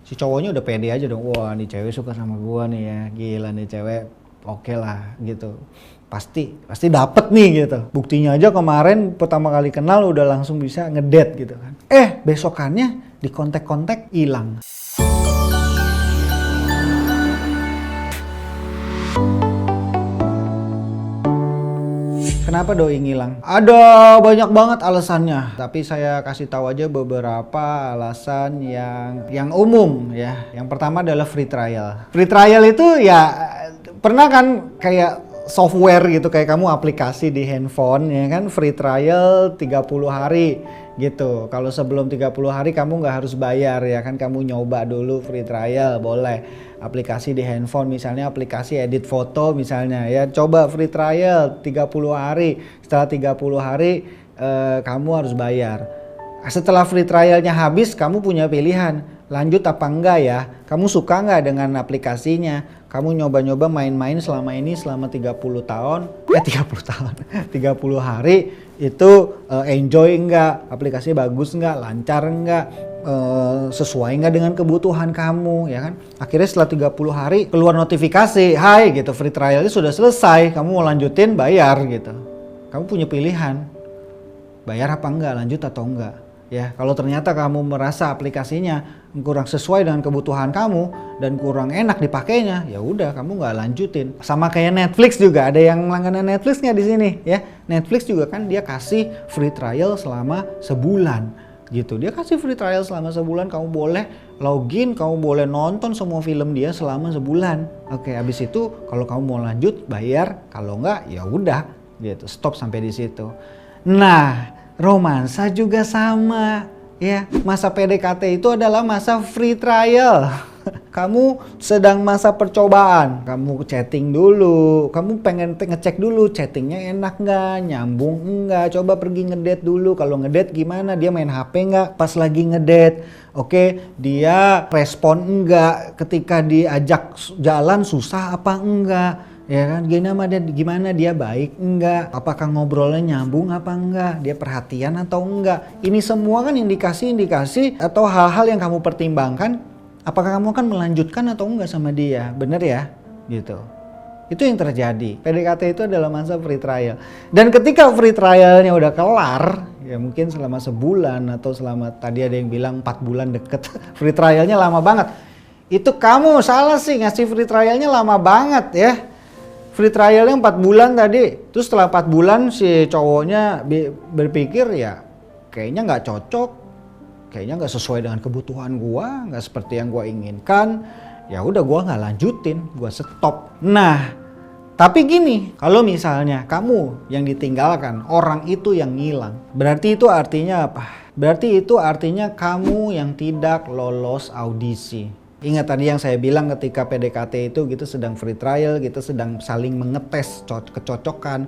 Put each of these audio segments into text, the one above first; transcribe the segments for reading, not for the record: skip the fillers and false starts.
Si cowoknya udah pede aja dong, wah nih cewek suka sama gua nih ya, gila nih cewek, oke lah gitu. Pasti dapet nih gitu. Buktinya aja kemarin pertama kali kenal udah langsung bisa ngedate gitu kan. Besokannya di kontak-kontak hilang. Kenapa doi ngilang? Ada banyak banget alasannya, tapi saya kasih tahu aja beberapa alasan yang umum ya. Yang pertama adalah free trial. Free trial itu ya pernah kan kayak software gitu, kayak kamu aplikasi di handphone ya kan, free trial 30 hari gitu. Kalau sebelum 30 hari kamu nggak harus bayar ya kan, kamu nyoba dulu free trial boleh. Aplikasi di handphone misalnya aplikasi edit foto misalnya ya, coba free trial 30 hari. Setelah 30 hari kamu harus bayar. Setelah free trialnya habis kamu punya pilihan lanjut apa enggak ya, kamu suka nggak dengan aplikasinya, kamu nyoba-nyoba main-main selama ini selama 30 tahun 30 hari itu enjoy enggak, aplikasinya bagus enggak, lancar enggak, sesuai nggak dengan kebutuhan kamu ya kan. Akhirnya setelah 30 hari keluar notifikasi, hai gitu, free trialnya sudah selesai, kamu mau lanjutin bayar gitu. Kamu punya pilihan bayar apa enggak, lanjut atau enggak ya. Kalau ternyata kamu merasa aplikasinya kurang sesuai dengan kebutuhan kamu dan kurang enak dipakainya, ya udah kamu nggak lanjutin. Sama kayak Netflix juga, ada yang langganan Netflix nggak di sini ya. Netflix juga kan dia kasih free trial selama sebulan gitu. Dia kasih free trial selama sebulan, kamu boleh login, kamu boleh nonton semua film dia selama sebulan. Oke, habis itu kalau kamu mau lanjut bayar, kalau enggak ya udah gitu, stop sampai di situ. Nah, romansa juga sama ya. Masa PDKT itu adalah masa free trial. Kamu sedang masa percobaan, kamu chatting dulu, kamu pengen ngecek dulu chattingnya enak nggak, nyambung enggak, coba pergi ngedate dulu. Kalau ngedate gimana, dia main HP nggak pas lagi ngedate, oke, dia respon enggak, ketika diajak jalan susah apa enggak, ya kan, gimana dia baik enggak, apakah ngobrolnya nyambung apa enggak, dia perhatian atau enggak. Ini semua kan indikasi-indikasi atau hal-hal yang kamu pertimbangkan. Apakah kamu akan melanjutkan atau enggak sama dia? Bener ya? Gitu. Itu yang terjadi. PDKT itu adalah masa free trial. Dan ketika free trialnya udah kelar, ya mungkin selama sebulan atau selama, tadi ada yang bilang 4 bulan deket. Free trialnya lama banget. Itu kamu salah sih, ngasih free trialnya lama banget ya. Free trialnya 4 bulan tadi. Terus setelah 4 bulan si cowoknya berpikir ya kayaknya nggak cocok. Kayaknya nggak sesuai dengan kebutuhan gua, nggak seperti yang gua inginkan. Ya udah gua nggak lanjutin, gua stop. Nah, tapi gini, kalau misalnya kamu yang ditinggalkan, orang itu yang ngilang, berarti itu artinya apa? Berarti itu artinya kamu yang tidak lolos audisi. Ingat tadi yang saya bilang ketika PDKT itu kita sedang free trial, kita sedang saling mengetes kecocokan,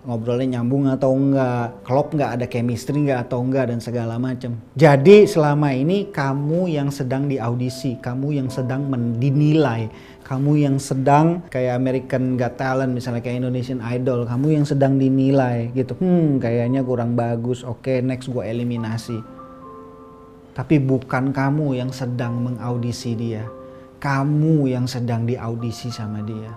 ngobrolnya nyambung atau enggak, klop enggak, ada chemistry enggak atau enggak, dan segala macam. Jadi selama ini kamu yang sedang diaudisi, kamu yang sedang dinilai, kamu yang sedang kayak American Got Talent misalnya, kayak Indonesian Idol, kamu yang sedang dinilai gitu. Kayaknya kurang bagus, oke next gue eliminasi. Tapi bukan kamu yang sedang mengaudisi dia, kamu yang sedang diaudisi sama dia.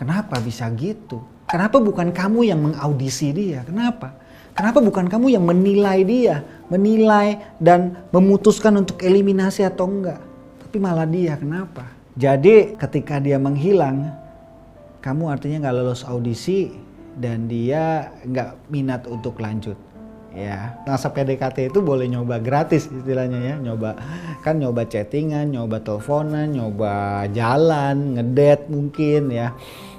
Kenapa bisa gitu? Kenapa bukan kamu yang mengaudisi dia? Kenapa? Kenapa bukan kamu yang menilai dia? Menilai dan memutuskan untuk eliminasi atau enggak? Tapi malah dia, kenapa? Jadi ketika dia menghilang, kamu artinya nggak lolos audisi dan dia nggak minat untuk lanjut. Ya, masa PDKT itu boleh nyoba gratis istilahnya ya. Nyoba chattingan, nyoba teleponan, nyoba jalan, ngedate mungkin ya.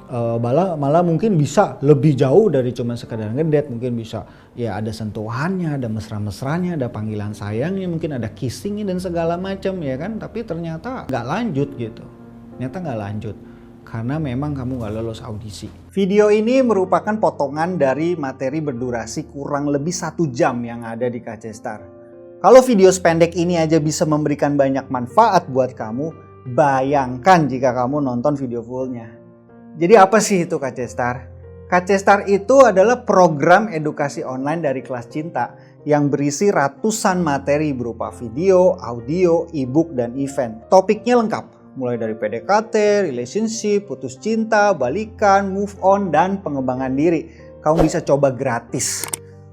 Malah mungkin bisa lebih jauh dari cuma sekedar ngedate, mungkin bisa ya ada sentuhannya, ada mesra-mesranya, ada panggilan sayangnya, mungkin ada kissingnya dan segala macam ya kan. Tapi ternyata nggak lanjut gitu, ternyata nggak lanjut karena memang kamu nggak lolos audisi. Video ini merupakan potongan dari materi berdurasi kurang lebih 1 jam yang ada di KC Star. Kalau video sependek ini aja bisa memberikan banyak manfaat buat kamu, bayangkan jika kamu nonton video fullnya. Jadi apa sih itu KC Star? KC Star itu adalah program edukasi online dari Kelas Cinta yang berisi ratusan materi berupa video, audio, e-book, dan event. Topiknya lengkap, mulai dari PDKT, relationship, putus cinta, balikan, move on, dan pengembangan diri. Kamu bisa coba gratis.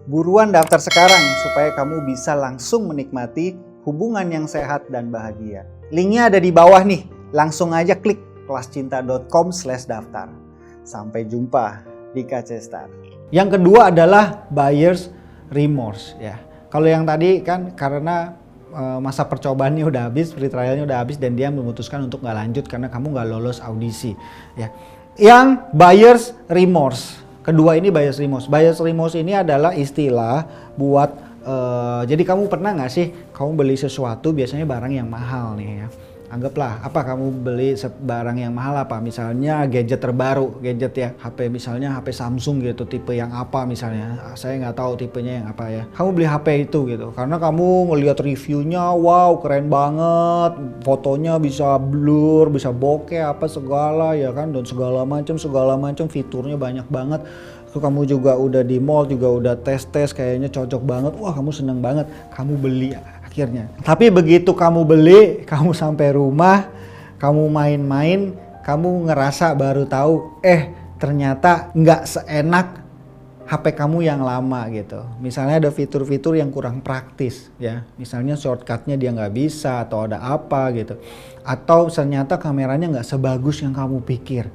Buruan daftar sekarang supaya kamu bisa langsung menikmati hubungan yang sehat dan bahagia. Linknya ada di bawah nih, langsung aja klik kelascinta.com/daftar. Sampai jumpa di KC Star. Yang kedua adalah buyer's remorse ya. Kalau yang tadi kan karena masa percobaannya udah habis, free trialnya udah habis dan dia memutuskan untuk nggak lanjut karena kamu nggak lolos audisi ya. Yang buyer's remorse, kedua ini buyer's remorse. Buyer's remorse ini adalah istilah buat jadi kamu pernah nggak sih kamu beli sesuatu biasanya barang yang mahal nih ya. Anggaplah apa kamu beli barang yang mahal apa, misalnya gadget terbaru, gadget ya HP, misalnya HP Samsung gitu, tipe yang apa misalnya, saya nggak tahu tipenya yang apa ya. Kamu beli HP itu gitu karena kamu ngelihat reviewnya, wow keren banget, fotonya bisa blur, bisa bokeh apa segala ya kan, dan segala macam fiturnya banyak banget. Terus kamu juga udah di mall juga udah tes kayaknya cocok banget, wah kamu seneng banget, kamu beli akhirnya. Tapi begitu kamu beli, kamu sampai rumah, kamu main-main, kamu ngerasa baru tahu, ternyata nggak seenak HP kamu yang lama gitu. Misalnya ada fitur-fitur yang kurang praktis ya, misalnya shortcutnya dia nggak bisa atau ada apa gitu. Atau ternyata kameranya nggak sebagus yang kamu pikir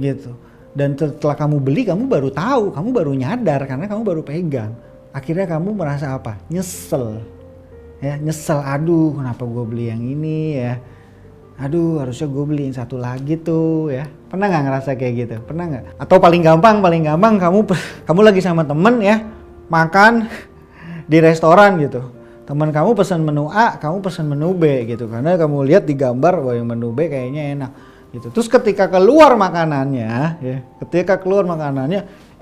gitu. Dan setelah kamu beli, kamu baru tahu, kamu baru nyadar karena kamu baru pegang. Akhirnya kamu merasa apa? Nyesel. Ya, nyesel, aduh kenapa gue beli yang ini ya, aduh harusnya gue beli yang satu lagi tuh ya. Pernah nggak ngerasa kayak gitu? Pernah nggak? Atau paling gampang kamu lagi sama temen ya, makan di restoran gitu, teman kamu pesan menu A, kamu pesan menu B gitu, karena kamu lihat di gambar bahwa yang menu B kayaknya enak gitu. Terus ketika keluar makanannya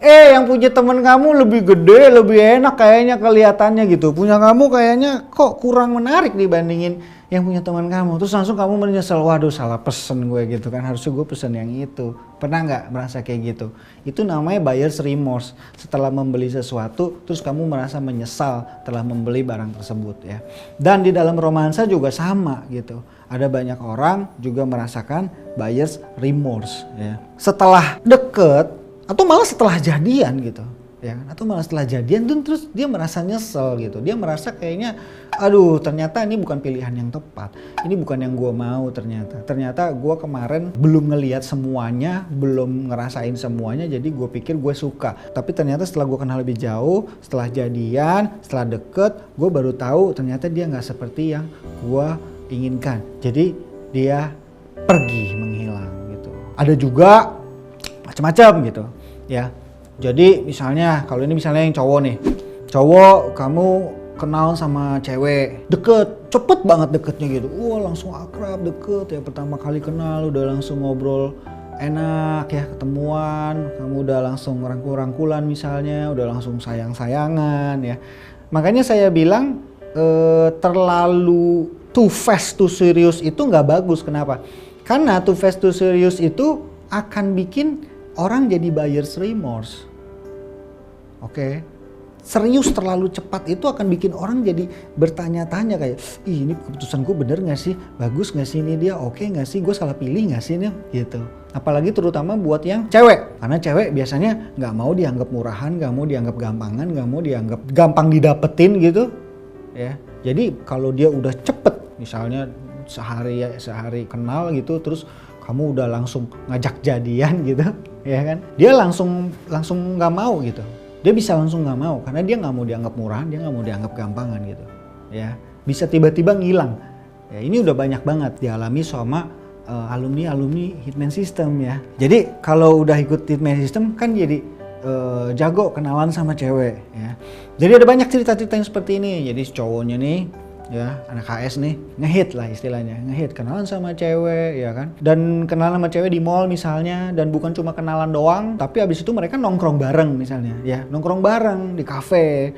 yang punya temen kamu lebih gede, lebih enak kayaknya kelihatannya gitu. Punya kamu kayaknya kok kurang menarik dibandingin yang punya teman kamu. Terus langsung kamu menyesal, waduh salah pesen gue gitu kan. Harusnya gue pesen yang itu. Pernah nggak merasa kayak gitu? Itu namanya buyer's remorse. Setelah membeli sesuatu, terus kamu merasa menyesal telah membeli barang tersebut ya. Dan di dalam romansa juga sama gitu. Ada banyak orang juga merasakan buyer's remorse ya. Setelah deket, atau malah setelah jadian gitu ya, atau malah setelah jadian dan terus dia merasa nyesel gitu, dia merasa kayaknya aduh ternyata ini bukan pilihan yang tepat, ini bukan yang gue mau, ternyata gue kemarin belum ngelihat semuanya, belum ngerasain semuanya, jadi gue pikir gue suka, tapi ternyata setelah gue kenal lebih jauh, setelah jadian, setelah deket, gue baru tahu ternyata dia nggak seperti yang gue inginkan, jadi dia pergi menghilang gitu. Ada juga macam-macam gitu ya. Jadi misalnya kalau ini misalnya yang cowok nih, cowok kamu kenal sama cewek, deket, cepet banget deketnya gitu, wah langsung akrab, deket ya, pertama kali kenal udah langsung ngobrol enak ya, ketemuan kamu udah langsung rangkul-rangkulan misalnya, udah langsung sayang-sayangan ya. Makanya saya bilang terlalu too fast too serious itu nggak bagus. Kenapa? Karena too fast too serious itu akan bikin orang jadi buyer's remorse. Oke. Serius terlalu cepat itu akan bikin orang jadi bertanya-tanya kayak, ih ini keputusan gue bener gak sih? Bagus gak sih ini dia? Oke gak sih? Gue salah pilih gak sih ini? Gitu. Apalagi terutama buat yang cewek. Karena cewek biasanya gak mau dianggap murahan, gak mau dianggap gampangan, gak mau dianggap gampang didapetin gitu. Ya. Jadi kalau dia udah cepet, misalnya sehari kenal gitu, terus kamu udah langsung ngajak jadian gitu, ya kan? Dia langsung nggak mau gitu. Dia bisa langsung nggak mau karena dia nggak mau dianggap murahan, dia nggak mau dianggap gampangan gitu, ya. Bisa tiba-tiba ngilang. Ya, ini udah banyak banget dialami sama alumni Hitman System ya. Jadi kalau udah ikut Hitman System kan jadi jago kenalan sama cewek ya. Jadi ada banyak cerita-cerita yang seperti ini. Jadi cowoknya nih ya, anak HS nih, ngehit lah istilahnya, ngehit kenalan sama cewek ya kan, dan kenalan sama cewek di mall misalnya, dan bukan cuma kenalan doang, tapi abis itu mereka nongkrong bareng misalnya ya, nongkrong bareng di kafe,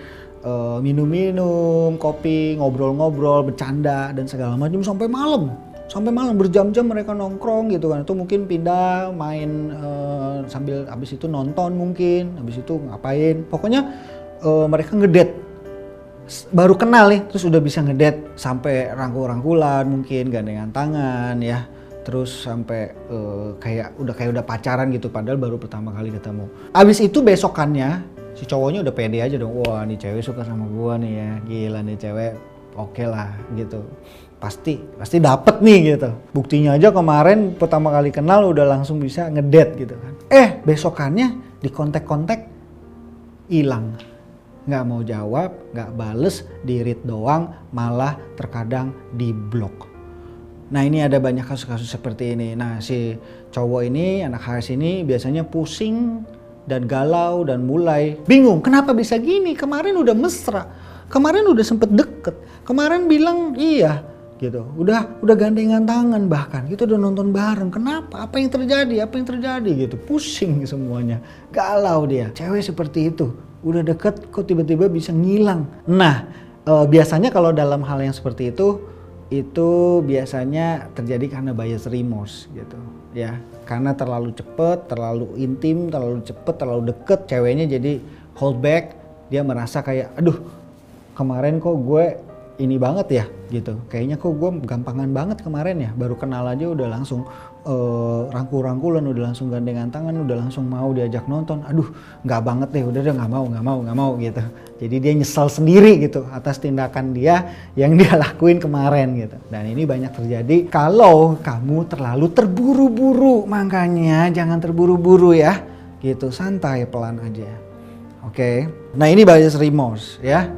minum-minum kopi, ngobrol-ngobrol, bercanda dan segala macam sampai malam berjam-jam mereka nongkrong gitu kan, atau mungkin pindah main sambil abis itu nonton mungkin, abis itu ngapain, pokoknya mereka ngedate baru kenal nih terus udah bisa ngedate sampai rangkul-rangkulan, mungkin gandengan tangan ya, terus sampai kayak udah pacaran gitu padahal baru pertama kali ketemu. Abis itu besokannya si cowoknya udah pede aja dong, wah nih cewek suka sama gua nih ya, gila nih cewek oke lah gitu, pasti dapet nih gitu. Buktinya aja kemarin pertama kali kenal udah langsung bisa ngedate gitu kan. Besokannya di kontak hilang, nggak mau jawab, nggak bales, di read doang, malah terkadang di blok. Nah ini ada banyak kasus-kasus seperti ini. Nah si cowok ini, anak HS ini biasanya pusing dan galau dan mulai bingung. Kenapa bisa gini? Kemarin udah mesra, kemarin udah sempet deket, kemarin bilang iya gitu. Udah gandengan tangan bahkan, kita udah nonton bareng. Kenapa? Apa yang terjadi gitu. Pusing semuanya, galau dia. Cewek seperti itu, udah deket kok tiba-tiba bisa ngilang. Nah biasanya kalau dalam hal yang seperti itu biasanya terjadi karena bias remorse gitu ya, karena terlalu cepet, terlalu intim, terlalu cepet, terlalu deket, ceweknya jadi hold back. Dia merasa kayak aduh kemarin kok gue ini banget ya gitu, kayaknya kok gue gampangan banget kemarin ya, baru kenal aja udah langsung rangkul-rangkulan, udah langsung gandengan tangan, udah langsung mau diajak nonton. Aduh nggak banget deh, udah nggak mau gitu. Jadi dia nyesal sendiri gitu atas tindakan dia yang dia lakuin kemarin gitu. Dan ini banyak terjadi kalau kamu terlalu terburu-buru. Makanya jangan terburu-buru ya gitu, santai, pelan aja. Oke. Nah ini bias remorse ya.